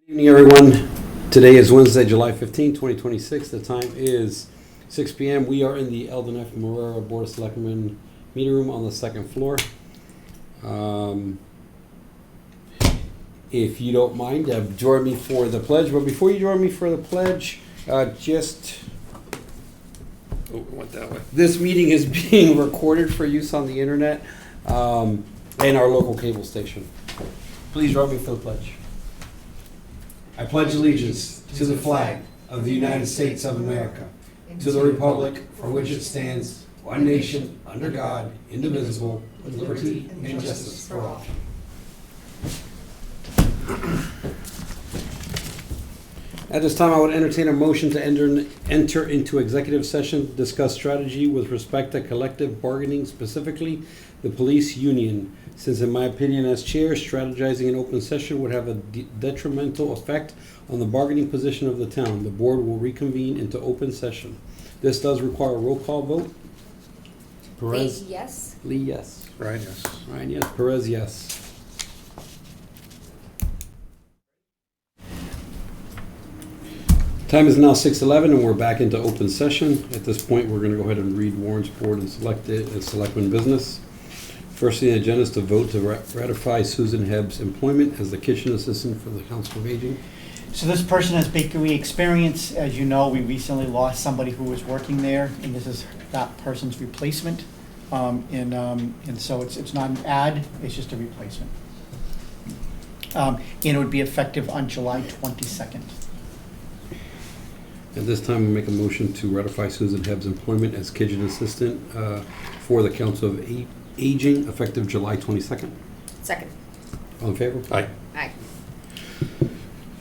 Good evening, everyone. Today is Wednesday, July 15, 2026. The time is 6 p.m. We are in the Eldon F. Morera Board of Selectmen meeting room on the second floor. If you don't mind, join me for the pledge. But before you join me for the pledge, went that way. This meeting is being recorded for use on the internet and our local cable station. Please join me for the pledge. I pledge allegiance to the flag of the United States of America, to the republic for which it stands, one nation, under God, indivisible, with liberty and justice for all. At this time, I would entertain a motion to enter into executive session, discuss strategy with respect to collective bargaining, specifically the police union. Since in my opinion as chair, strategizing in open session would have a detrimental effect on the bargaining position of the town, the board will reconvene into open session. This does require a roll call vote. Perez? Yes. Lee, yes. Ryan, yes. Ryan, yes. Perez, yes. Time is now 6:11 and we're back into open session. At this point, we're going to go ahead and read warrants, board, and selectmen business. First on the agenda is to vote to ratify Susan Hebb's employment as the kitchen assistant for the Council of Aging. So this person has bakery experience. As you know, we recently lost somebody who was working there, and this is that person's replacement. And so it's not an ad, it's just a replacement. And it would be effective on July 22nd. At this time, we'll make a motion to ratify Susan Hebb's employment as kitchen assistant for the Council of Aging, effective July 22nd. Second. All in favor? Aye. Aye.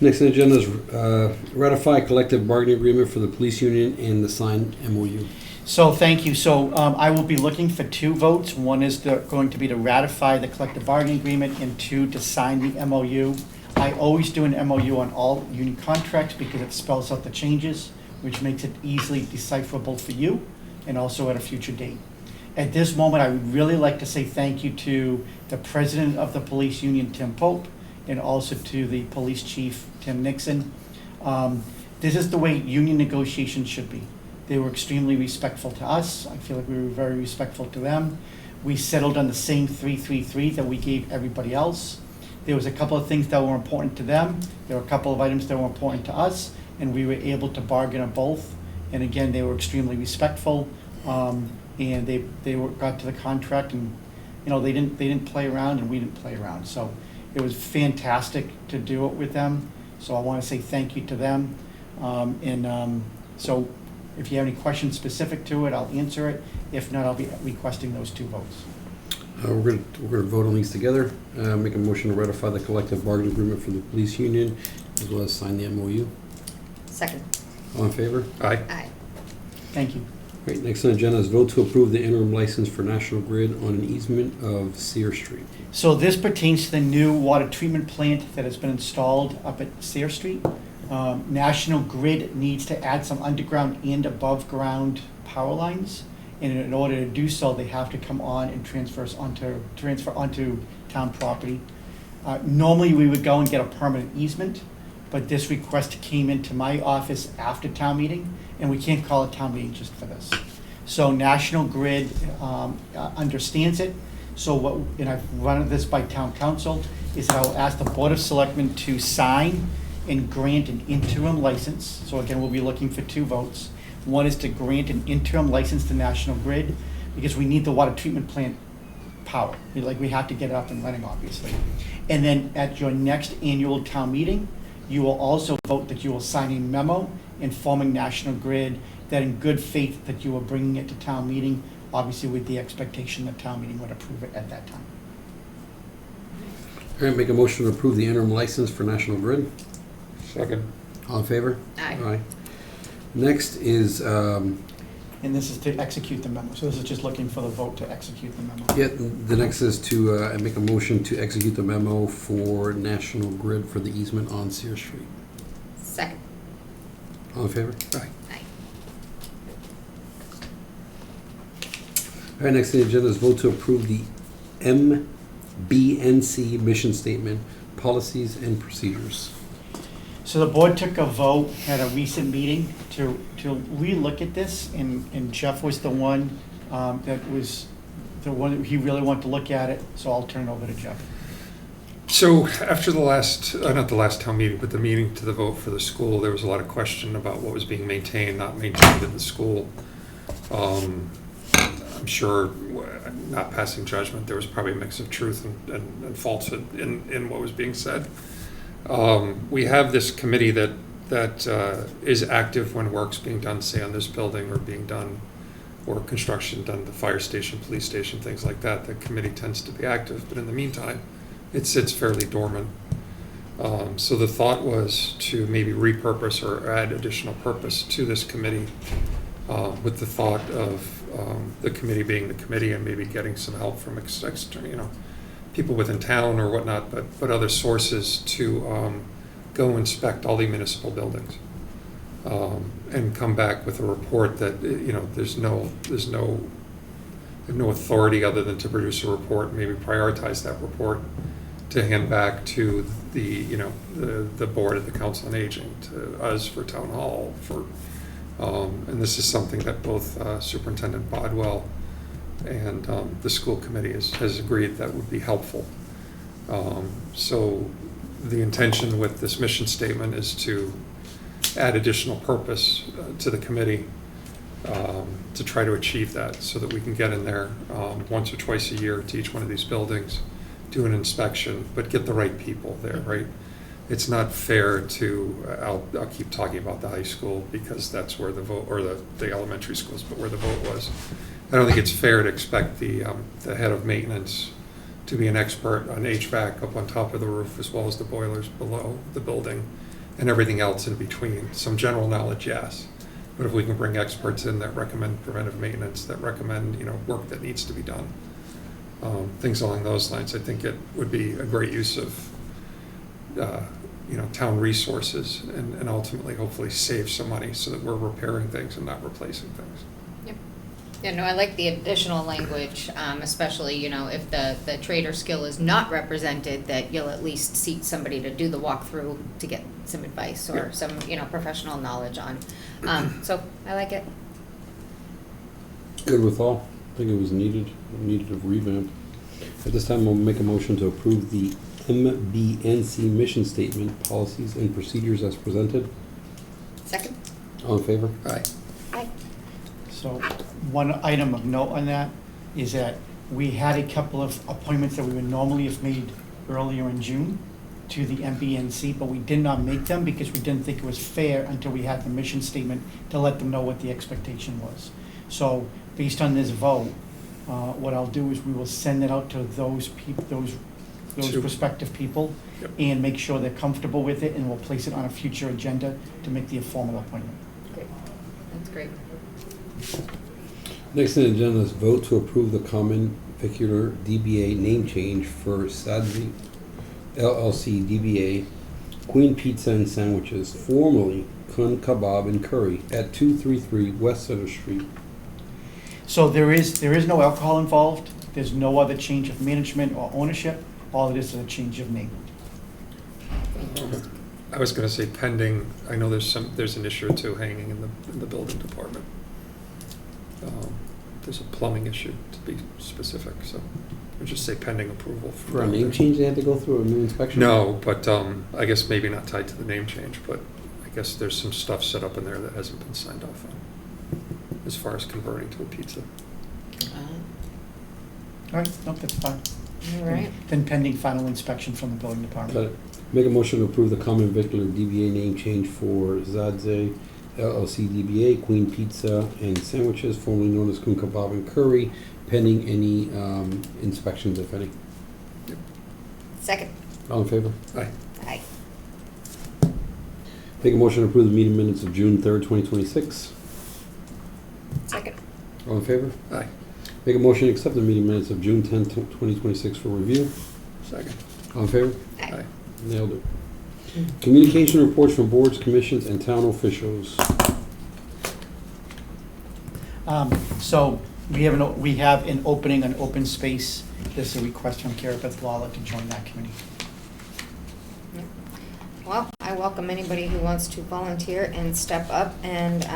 Next on the agenda is ratify collective bargaining agreement for the police union and the signed MOU. So thank you. So I will be looking for two votes. One is going to be to ratify the collective bargaining agreement, and two, to sign the MOU. I always do an MOU on all union contracts because it spells out the changes, which makes it easily decipherable for you and also at a future date. At this moment, I would really like to say thank you to the president of the police union, Tim Pope, and also to the police chief, Tim Nixon. This is the way union negotiations should be. They were extremely respectful to us. I feel like we were very respectful to them. We settled on the same 333 that we gave everybody else. There was a couple of things that were important to them. There were a couple of items that were important to us, and we were able to bargain on both. And again, they were extremely respectful, and they got to the contract, and they didn't play around, and we didn't play around. So it was fantastic to do it with them. So I want to say thank you to them. So if you have any questions specific to it, I'll answer it. If not, I'll be requesting those two votes. We're going to vote on these together. Make a motion to ratify the collective bargaining agreement for the police union, as well as sign the MOU. Second. All in favor? Aye. Aye. Thank you. Great. Next on the agenda is vote to approve the interim license for National Grid on an easement of Sear Street. So this pertains to the new water treatment plant that has been installed up at Sear Street. National Grid needs to add some underground and above ground power lines. And in order to do so, they have to come on and transfer onto town property. Normally, we would go and get a permanent easement, but this request came into my office after town meeting, and we can't call a town meeting just for this. So National Grid understands it. So and I've run this by town council, is that I will ask the Board of Selectmen to sign and grant an interim license. So again, we'll be looking for two votes. One is to grant an interim license to National Grid because we need the water treatment plant power. We have to get it up and running, obviously. And then at your next annual town meeting, you will also vote that you will sign a memo informing National Grid that in good faith that you are bringing it to town meeting, obviously with the expectation that town meeting would approve it at that time. All right, make a motion to approve the interim license for National Grid. Second. All in favor? Aye. Aye. Next is, And this is to execute the memo. So this is just looking for the vote to execute the memo. the next is to make a motion to execute the memo for National Grid for the easement on Sear Street. Second. All in favor? Aye. Aye. All right, next on the agenda is vote to approve the MBNC mission statement, policies and procedures. So the board took a vote at a recent meeting to relook at this, and Jeff was the one that was the one, he really wanted to look at it, so I'll turn it over to Jeff. So after the last, not the last town meeting, but the meeting to the vote for the school, there was a lot of question about what was being maintained, not maintained in the school. I'm sure, not passing judgment, there was probably a mix of truth and falsehood in what was being said. We have this committee that is active when work's being done, say on this building, or being done, or construction done, the fire station, police station, things like that. The committee tends to be active, but in the meantime, it sits fairly dormant. So the thought was to maybe repurpose or add additional purpose to this committee, with the thought of the committee being the committee and maybe getting some help from external, people within town or whatnot, but other sources to go inspect all the municipal buildings, and come back with a report that there's no authority other than to produce a report, maybe prioritize that report to hand back to the board of the Council on Aging, to us for town hall, and this is something that both Superintendent Bodwell and the school committee has agreed that would be helpful. So the intention with this mission statement is to add additional purpose to the committee, to try to achieve that, so that we can get in there once or twice a year to each one of these buildings, do an inspection, but get the right people there, right? It's not fair to, I'll keep talking about the high school because that's where the vote, or the elementary schools, but where the vote was. I don't think it's fair to expect the head of maintenance to be an expert on HVAC up on top of the roof, as well as the boilers below the building and everything else in between. Some general knowledge, yes, but if we can bring experts in that recommend preventive maintenance, that recommend work that needs to be done, things along those lines, I think it would be a great use of town resources, and ultimately hopefully save some money so that we're repairing things and not replacing things. Yep. Yeah, no, I like the additional language, especially, if the trade or skill is not represented, that you'll at least seek somebody to do the walkthrough to get some advice or some, professional knowledge on. So I like it. Good with all. I think it was needed a revamp. At this time, we'll make a motion to approve the MBNC mission statement, policies and procedures as presented. Second? All in favor? Aye. Aye. So one item of note on that is that we had a couple of appointments that we would normally have made earlier in June to the MBNC, but we did not make them because we didn't think it was fair until we had the mission statement to let them know what the expectation was. So based on this vote, what I'll do is we will send it out to those people, those prospective people, Yep. and make sure they're comfortable with it, and we'll place it on a future agenda to make the formal appointment. Great. That's great. Next on the agenda is vote to approve the common vicular DBA name change for Sadzi LLC DBA Queen Pizza and Sandwiches, formerly Kun Kebab and Curry, at 233 West Center Street. So there is no alcohol involved. There's no other change of management or ownership. All it is a change of name. I was going to say pending. I know there's an issue or two hanging in the building department. There's a plumbing issue, to be specific, so I'll just say pending approval. For a name change, they had to go through a new inspection? No, but I guess maybe not tied to the name change, but I guess there's some stuff set up in there that hasn't been signed off on, as far as converting to a pizza. All right, no, that's fine. All right. Then pending final inspection from the building Got department. it. Make a motion to approve the common vicular DBA name change for Zadze LLC DBA Queen Pizza and Sandwiches, formerly known as Kun Kebab and Curry, pending any inspections, if any. Second? All in favor? Aye. Aye. Make a motion to approve the meeting minutes of June 3rd, 2026. Second? All in favor? Aye. Make a motion to accept the meeting minutes of June 10th, 2026 for review. Second. All in favor? Aye. Nailed it. Communication reports from boards, commissions, and town officials. So we have an opening on open space. There's a request from Kara Beth Lawler to join that committee. Well, I welcome anybody who wants to volunteer and step up and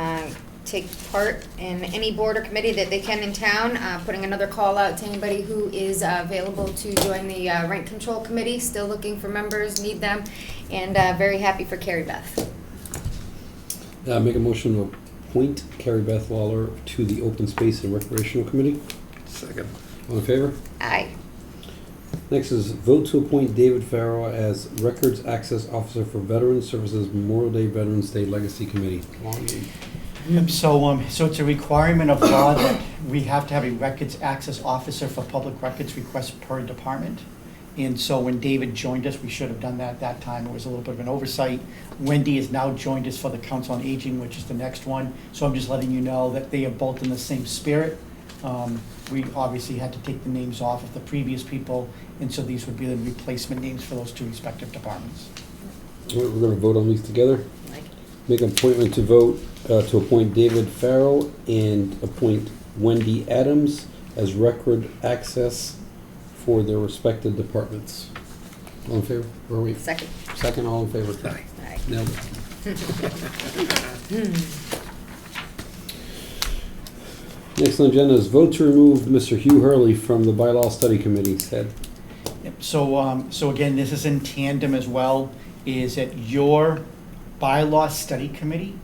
take part in any board or committee that they can in town. Putting another call out to anybody who is available to join the rent control committee. Still looking for members, need them, and very happy for Carrie Beth. Make a motion to appoint Carrie Beth Lawler to the Open Space and Recreational Committee. Second. All in favor? Aye. Next is vote to appoint David Farrow as Records Access Officer for Veterans Services Memorial Day Veterans Day Legacy Committee. Long name. So it's a requirement of law that we have to have a records access officer for public records requests per department. And so when David joined us, we should have done that at that time. It was a little bit of an oversight. Wendy has now joined us for the Council on Aging, which is the next one. So I'm just letting you know that they are both in the same spirit. We obviously had to take the names off of the previous people, and so these would be the replacement names for those two respective departments. All right, we're going to vote on these together. Like, Make an appointment to vote to appoint David Farrow and appoint Wendy Adams as Record Access for their respective departments. All in favor? Or wait, second. second, all in favor? Aye. Aye. Nailed it. Next on the agenda is vote to remove Mr. Hugh Hurley from the Bylaw Study Committee. Ted? Yep, so again, this is in tandem as well, is that your bylaw study committee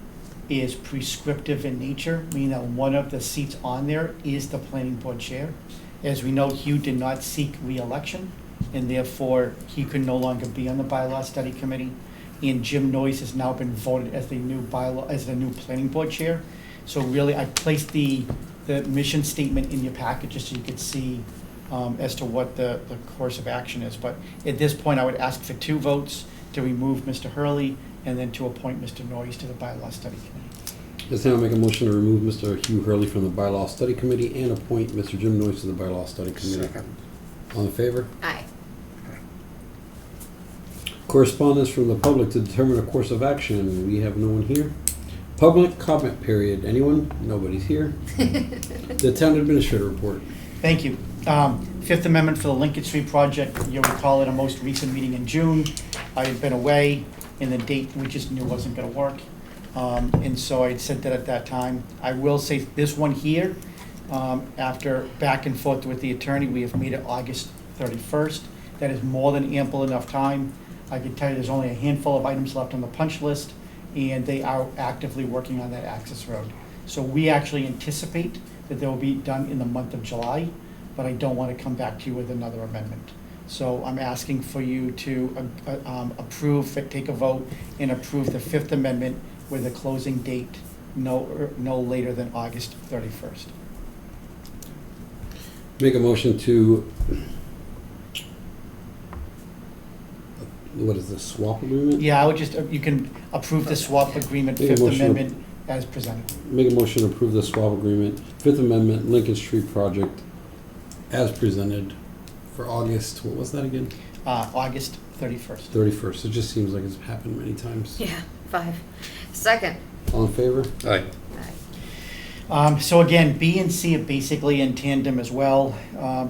is prescriptive in nature, meaning that one of the seats on there is the planning board chair. As we know, Hugh did not seek re-election, and therefore he could no longer be on the bylaw study committee. And Jim Noyes has now been voted as the new planning board chair. So really, I placed the mission statement in your package just so you could see as to what the course of action is. But at this point, I would ask for 2 votes to remove Mr. Hurley and then to appoint Mr. Noyes to the bylaw study committee. This time I'll make a motion to remove Mr. Hugh Hurley from the Bylaw Study Committee and appoint Mr. Jim Noyes to the Bylaw Study Committee. Second. All in favor? Aye. Correspondence from the public to determine a course of action. We have no one here. Public comment period. Anyone? Nobody's here. The town administrator report. Thank you. Fifth Amendment for the Lincoln Street project. You'll recall at a most recent meeting in June, I had been away, and the date we just knew wasn't going to work. And so I had said that at that time. I will say this one here, after back and forth with the attorney, we have made it August 31st. That is more than ample enough time. I can tell you there's only a handful of items left on the punch list, and they are actively working on that access road. So we actually anticipate that they will be done in the month of July, but I don't want to come back to you with another amendment. So I'm asking for you to take a vote and approve the Fifth Amendment with a closing date no later than August 31st. Make a motion to, what is this, swap agreement? Yeah, I would just, you can approve the swap agreement, Make a Fifth motion. Amendment as presented. Make a motion to approve the swap agreement, Fifth Amendment, Lincoln Street project, as presented for August, what was that again? August 31st. 31st. It just seems like it's happened many times. Yeah, 5. Second. All in favor? Aye. Aye. So again, B and C are basically in tandem as well.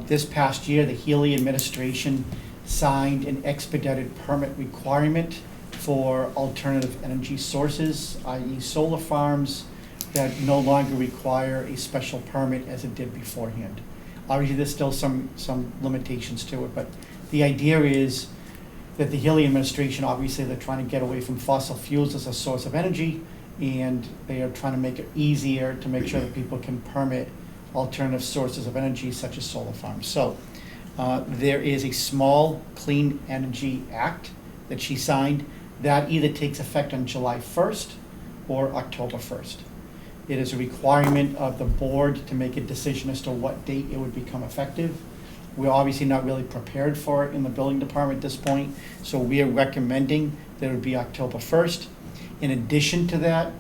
This past year, the Healy administration signed an expedited permit requirement for alternative energy sources, i.e. solar farms that no longer require a special permit as it did beforehand. Obviously, there's still some limitations to it, but the idea is that the Healy administration, obviously, they're trying to get away from fossil fuels as a source of energy, and they are trying to make it easier to make sure that people can permit alternative sources of energy such as solar farms. So there is a small Clean Energy Act that she signed that either takes effect on July 1st or October 1st. It is a requirement of the board to make a decision as to what date it would become effective. We're obviously not really prepared for it in the building department at this point, so we are recommending that it would be October 1st. In addition to that,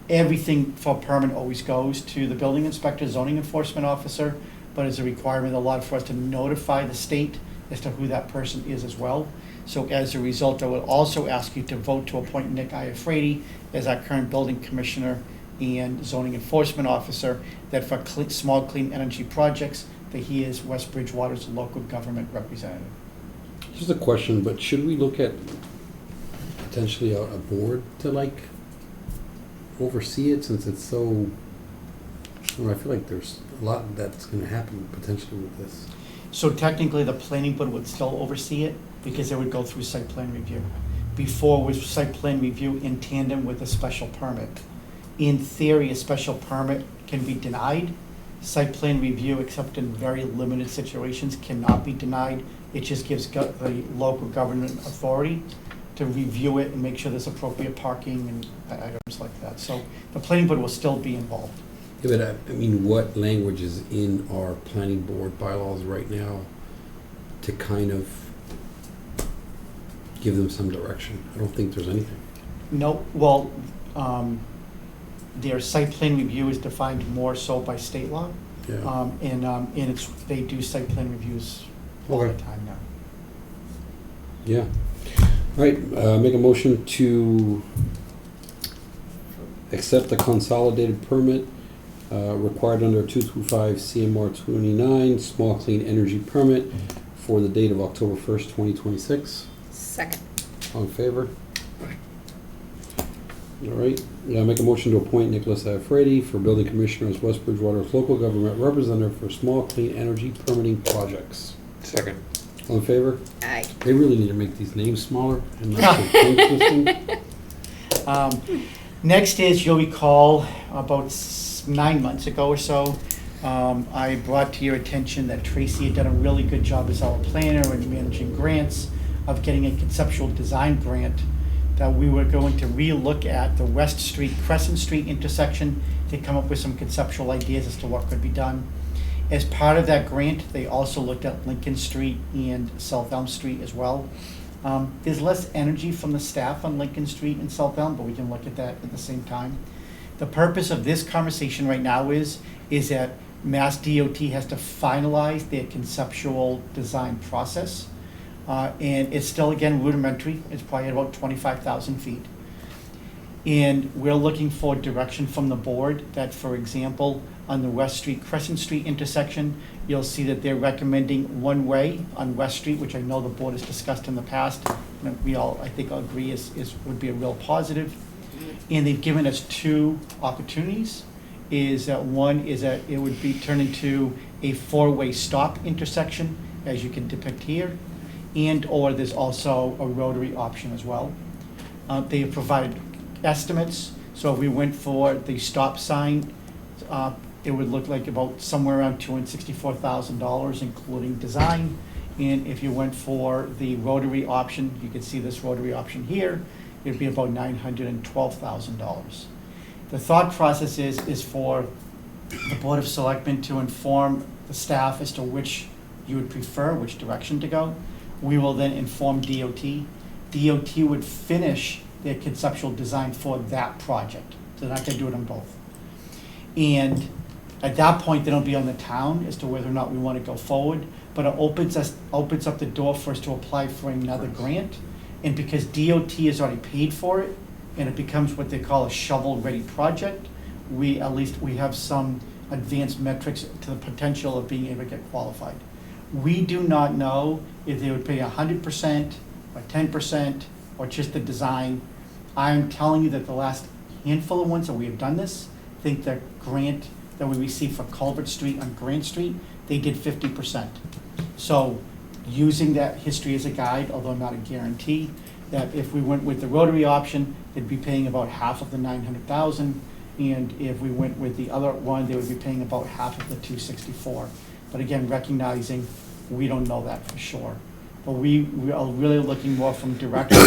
everything for permit always goes to the building inspector, zoning enforcement officer, but it's a requirement of the law for us to notify the state as to who that person is as well. So as a result, I would also ask you to vote to appoint Nick Iafredi as our current building commissioner and zoning enforcement officer, that for small clean energy projects, that he is West Bridgewater's local government representative. Just a question, but should we look at potentially a board to like oversee it, since it's so, I don't know, I feel like there's a lot that's gonna happen potentially with this. So technically, the planning board would still oversee it because it would go through site plan review. Before was site plan review in tandem with a special permit. In theory, a special permit can be denied. Site plan review, except in very limited situations, cannot be denied. It just gives the local government authority to review it and make sure there's appropriate parking and items like that. So the planning board will still be involved. Yeah, but I mean, what language is in our planning board bylaws right now to kind of give them some direction? I don't think there's anything. No, well, their site plan review is defined more so by state law. Yeah. And it's, they do site plan reviews all the Okay. time now. Yeah. All right, make a motion to accept the consolidated permit required under 225 CMR 29, small clean energy permit for the date of October 1st, 2026. Second. All in favor? All right, make a motion to appoint Nicholas Alfredi for building commissioner as West Bridgewater's local government representative for small clean energy permitting projects. Second. All in favor? Aye. They really need to make these names smaller and not so tongue twisting. Next is, you'll recall, about 9 months ago or so, I brought to your attention that Tracy had done a really good job as our planner in managing grants, of getting a conceptual design grant, that we were going to relook at the West Street, Crescent Street intersection to come up with some conceptual ideas as to what could be done. As part of that grant, they also looked at Lincoln Street and South Elm Street as well. There's less energy from the staff on Lincoln Street and South Elm, but we can look at that at the same time. The purpose of this conversation right now is that Mass DOT has to finalize their conceptual design process. And it's still, again, rudimentary. It's probably at about 25,000 feet. And we're looking for direction from the board that, for example, on the West Street, Crescent Street intersection, you'll see that they're recommending one way on West Street, which I know the board has discussed in the past. And we all, I think, agree would be a real positive. And they've given us two opportunities. Is that one is that it would be turned into a four-way stop intersection, as you can depict here. And or there's also a rotary option as well. They have provided estimates, so if we went for the stop sign, it would look like about somewhere around $264,000, including design. And if you went for the rotary option, you can see this rotary option here, it'd be about $912,000. The thought process is for the Board of Selectmen to inform the staff as to which you would prefer, which direction to go. We will then inform DOT. DOT would finish their conceptual design for that project. So they're not gonna do it on both. And at that point, then it'll be on the town as to whether or not we wanna go forward. But it opens up the door for us to apply for another grant. And because DOT has already paid for it, and it becomes what they call a shovel-ready project, we have some advanced metrics to the potential of being able to get qualified. We do not know if they would pay 100% or 10% or just the design. I'm telling you that the last handful of ones that we have done this, think that grant that we received for Culvert Street on Grant Street, they did 50%. So using that history as a guide, although not a guarantee, that if we went with the rotary option, they'd be paying about half of the 900,000, and if we went with the other one, they would be paying about half of the 264. But again, recognizing we don't know that for sure. But we are really looking more from direction,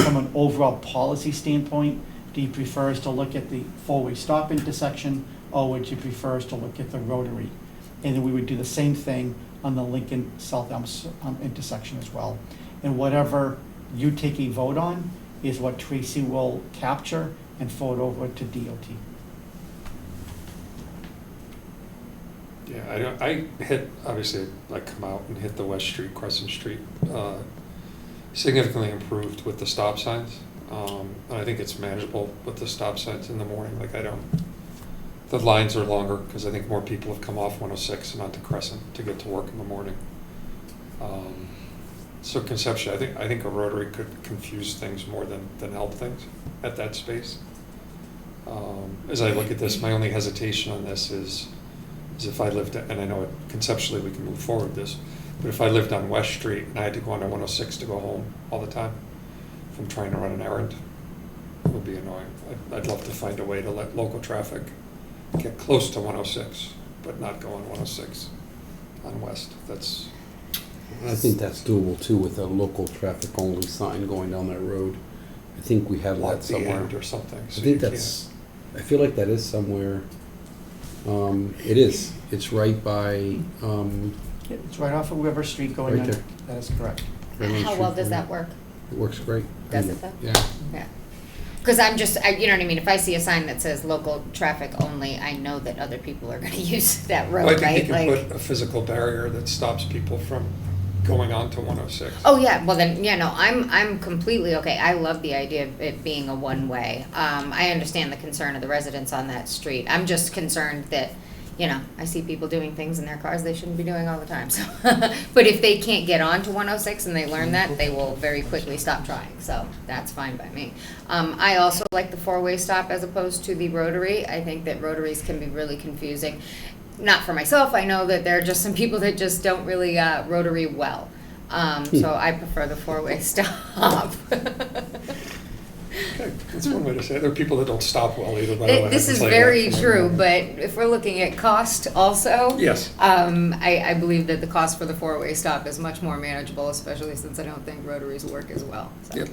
from an overall policy standpoint. Do you prefer us to look at the four-way stop intersection, or would you prefer us to look at the rotary? And then we would do the same thing on the Lincoln South Elm intersection as well. And whatever you take a vote on is what Tracy will capture and forward over to DOT. Yeah, I hit, obviously, like come out and hit the West Street, Crescent Street, significantly improved with the stop signs. And I think it's manageable with the stop signs in the morning. Like the lines are longer because I think more people have come off 106 and onto Crescent to get to work in the morning. So conceptually, I think a rotary could confuse things more than help things at that space. As I look at this, my only hesitation on this is if I lived, and I know conceptually we can move forward with this, but if I lived on West Street and I had to go on to 106 to go home all the time, if I'm trying to run an errand, it would be annoying. I'd love to find a way to let local traffic get close to 106, but not go on 106 on West. I think that's doable too with a local traffic only sign going down that road. I think we have Lock that the somewhere. end or something. I so think you that's, I feel like that is somewhere. It is. It's right by, It's right off of River Street going Right in. there. That is correct. Fairmont How Street well does corner. that work? It works great. Does it though? Yeah. Yeah. Because I'm just, you know what I mean, if I see a sign that says local traffic only, I know that other people are gonna use that road, Well, I right? think you can put a physical barrier that stops people from going on to 106. Oh, yeah, well then, yeah, no, I'm completely okay. I love the idea of it being a one-way. I understand the concern of the residents on that street. I'm just concerned that, you know, I see people doing things in their cars they shouldn't be doing all the time, so. But if they can't get on to 106 and they learn that, they will very quickly stop trying, so that's fine by me. I also like the four-way stop as opposed to the rotary. I think that rotaries can be really confusing. Not for myself, I know that there are just some people that just don't really rotary well. So I prefer the four-way stop. Okay, that's one way to say it. There are people that don't stop well either, by the way. This I is can tell you very that. true, but if we're looking at cost also. Yes. I believe that the cost for the four-way stop is much more manageable, especially since I don't think rotaries work as well. So. Yep.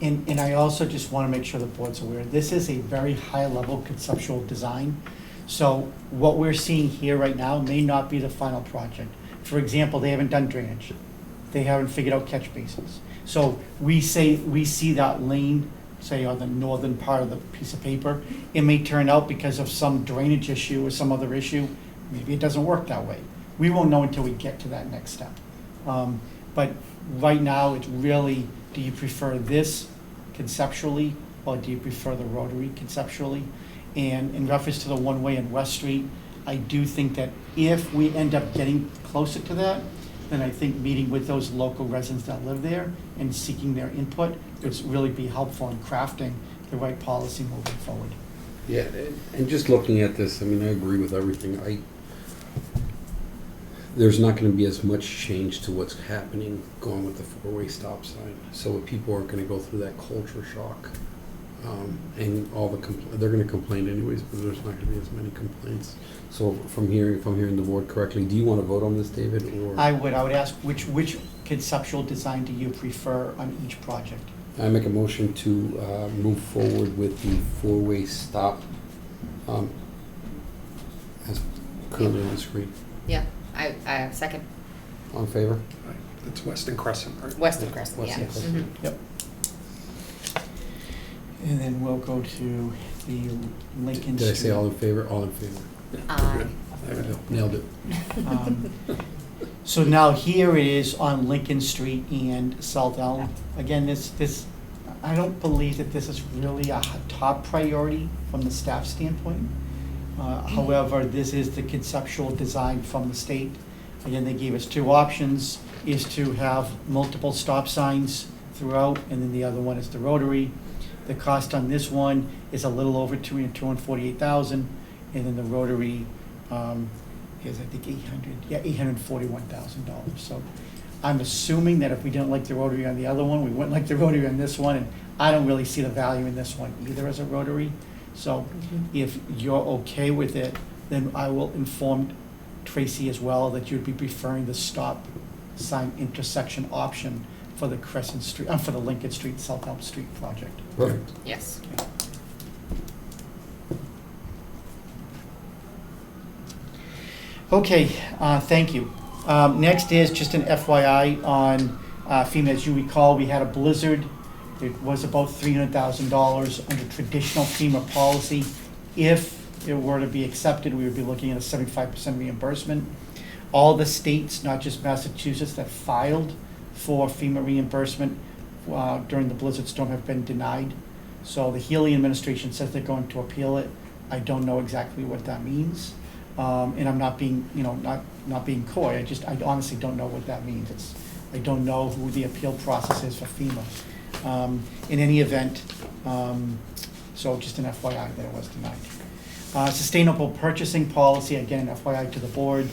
And I also just want to make sure the board's aware, this is a very high-level conceptual design. So what we're seeing here right now may not be the final project. For example, they haven't done drainage. They haven't figured out catch basins. So we see that lane, say on the northern part of the piece of paper. It may turn out because of some drainage issue or some other issue, maybe it doesn't work that way. We won't know until we get to that next step. But right now, it's really, do you prefer this conceptually, or do you prefer the rotary conceptually? And in reference to the one-way in West Street, I do think that if we end up getting closer to that, then I think meeting with those local residents that live there and seeking their input would really be helpful in crafting the right policy moving forward. Yeah, and just looking at this, I mean, I agree with everything. There's not gonna be as much change to what's happening going with the four-way stop sign. So people aren't gonna go through that culture shock. And all they're gonna complain anyways, but there's not gonna be as many complaints. So if I'm hearing the board correctly, do you wanna vote on this, David, or? I would ask, which conceptual design do you prefer on each project? I make a motion to move forward with the four-way stop as currently on the screen. Yeah, I second. On favor? Right. That's Weston Crescent, right? Weston Crescent, yeah. Weston Crescent. Mhm. Yep. And then we'll go to the Lincoln Street. Did I say all in favor? All in favor. Aye. Good. There we go. Nailed it. So now here it is on Lincoln Street and South Elm. Again, this, I don't believe that this is really a top priority from the staff standpoint. However, this is the conceptual design from the state. Again, they gave us two options, is to have multiple stop signs throughout, and then the other one is the rotary. The cost on this one is a little over $248,000, and then the rotary is, I think, $841,000. So I'm assuming that if we didn't like the rotary on the other one, we wouldn't like the rotary on this one, and I don't really see the value in this one either as a rotary. So if you're okay with it, then I will inform Tracy as well that you'd be preferring the stop sign intersection option for the Crescent Street, for the Lincoln Street, South Elm Street project. Perfect. Yes. Okay, thank you. Next is just an FYI on FEMA. As you recall, we had a blizzard. It was about $300,000 under traditional FEMA policy. If it were to be accepted, we would be looking at a 75% reimbursement. All the states, not just Massachusetts, that filed for FEMA reimbursement during the blizzard storm have been denied. So the Healy administration says they're going to appeal it. I don't know exactly what that means. And I'm not being, not being coy. I honestly don't know what that means. It's I don't know who the appeal process is for FEMA. In any event, so just an FYI that it was denied. Sustainable purchasing policy, again, FYI to the board.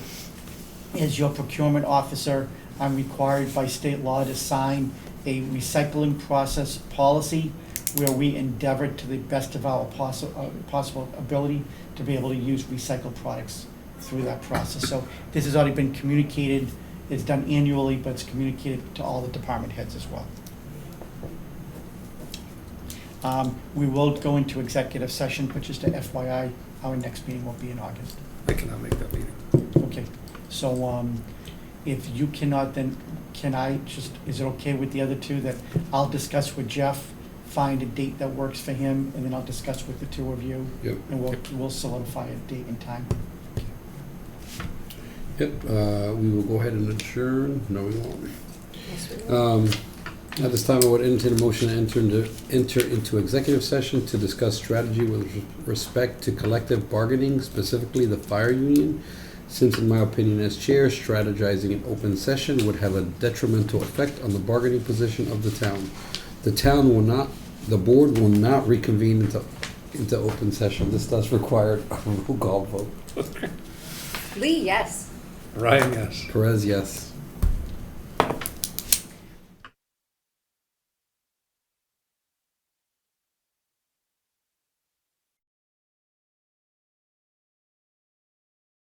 As your procurement officer, I'm required by state law to sign a recycling process policy where we endeavor to the best of our possible ability to be able to use recycled products through that process. So this has already been communicated. It's done annually, but it's communicated to all the department heads as well. We will go into executive session, but just a FYI, our next meeting will be in August. I cannot make that meeting. Okay, so if you cannot, then can I just, is it okay with the other two that I'll discuss with Jeff, find a date that works for him, and then I'll discuss with the two of you? Yep. And we'll solidify a date and time. Yep, we will go ahead and adjourn. No, we won't. Yes, we will. At this time, I would entertain a motion to enter into executive session to discuss strategy with respect to collective bargaining, specifically the fire union. Since in my opinion as chair, strategizing in open session would have a detrimental effect on the bargaining position of the town. The board will not reconvene into open session. This does require a roll call vote. Lee, yes. Ryan, yes. Perez, yes.